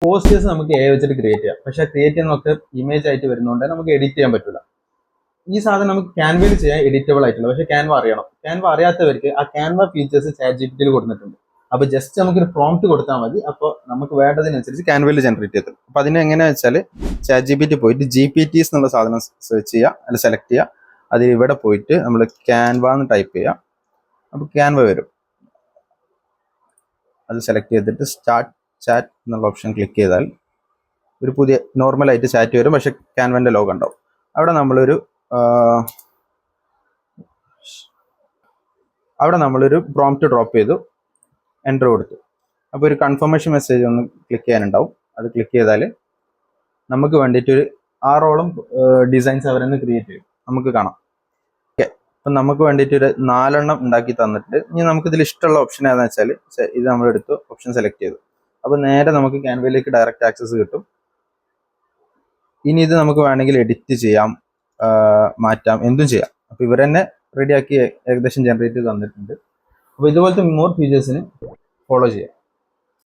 Posters നമുക്ക് A വെച്ചിട്ട് create ചെയ്യാം. പക്ഷെ ക്രിയേറ്റ് ചെയ്യുന്നതൊക്കെ ഇമേജ് ആയിട്ട് വരുന്നതുകൊണ്ട് നമുക്ക് എഡിറ്റ് ചെയ്യാൻ പറ്റില്ല. ഈ സാധനം നമുക്ക് ക്യാൻവയിൽ ചെയ്യാൻ എഡിറ്റബിൾ ആയിട്ടില്ല. പക്ഷെ ക്യാൻവ അറിയണം. ക്യാൻവ അറിയാത്തവർക്ക് ആ ക്യാൻവ ഫീച്ചേഴ്സ് ChatGPT കൊടുത്തിട്ടുണ്ട്. അപ്പൊ ജസ്റ്റ് നമുക്കൊരു പ്രോംപ്റ്റ് കൊടുത്താൽ മതി. അപ്പോൾ നമുക്ക് വേണ്ടതിനനുസരിച്ച് ക്യാൻവയിൽ ജനറേറ്റ് ചെയ്ത്. അപ്പൊ അതിന് എങ്ങനെയാ വെച്ചാൽ ChatGPT പോയിട്ട് GPTs എന്നുള്ള സാധനം സെർച്ച് ചെയ്യുക, അല്ല സെലക്ട് ചെയ്യുക. അതിൽ ഇവിടെ പോയിട്ട് നമ്മൾ ക്യാൻവ എന്ന് ടൈപ്പ് ചെയ്യുക. അപ്പൊ ക്യാൻവ വരും. അത് സെലക്ട് ചെയ്തിട്ട് സ്റ്റാർട്ട് ചാറ്റ് എന്നുള്ള ഓപ്ഷൻ ക്ലിക്ക് ചെയ്താൽ ഒരു പുതിയ നോർമലായിട്ട് ചാറ്റ് വരും. പക്ഷെ ക്യാൻവന്റെ ലോഗോ ഉണ്ടാവും. അവിടെ നമ്മളൊരു പ്രോംപ്റ്റ് ഡ്രോപ്പ് ചെയ്തു, എൻ്റർ കൊടുത്തു. അപ്പോൾ ഒരു കൺഫർമേഷൻ മെസ്സേജ് ഒന്ന് ക്ലിക്ക് ചെയ്യാനുണ്ടാവും. അത് ക്ലിക്ക് ചെയ്താൽ നമുക്ക് വേണ്ടിയിട്ട് ഒരു 6ഓളം ഡിസൈൻസ് അവരെന്ന് ക്രിയേറ്റ് ചെയ്യും. നമുക്ക് കാണാം. ഓക്കെ, അപ്പം നമുക്ക് വേണ്ടിയിട്ട് ഒരു 4 ഉണ്ടാക്കി തന്നിട്ട് ഇനി നമുക്ക് ഇതിൽ ഇഷ്ടമുള്ള ഓപ്ഷൻ ഏതാണെന്ന് വെച്ചാൽ ഇത് നമ്മളെടുത്തു, ഓപ്ഷൻ സെലക്ട് ചെയ്തു. അപ്പോൾ നേരെ നമുക്ക് ക്യാൻവയിലേക്ക് ഡയറക്റ്റ് ആക്സസ് കിട്ടും. ഇനി ഇത് നമുക്ക് വേണമെങ്കിൽ എഡിറ്റ് ചെയ്യാം, മാറ്റാം, എന്തും ചെയ്യാം. അപ്പോൾ ഇവർ തന്നെ റെഡിയാക്കി ഏകദേശം ജനറേറ്റ് ചെയ്ത് തന്നിട്ടുണ്ട്. അപ്പോൾ ഇതുപോലത്തെ മോർ ഫീച്ചേഴ്സിന് ഫോളോ ചെയ്യാം.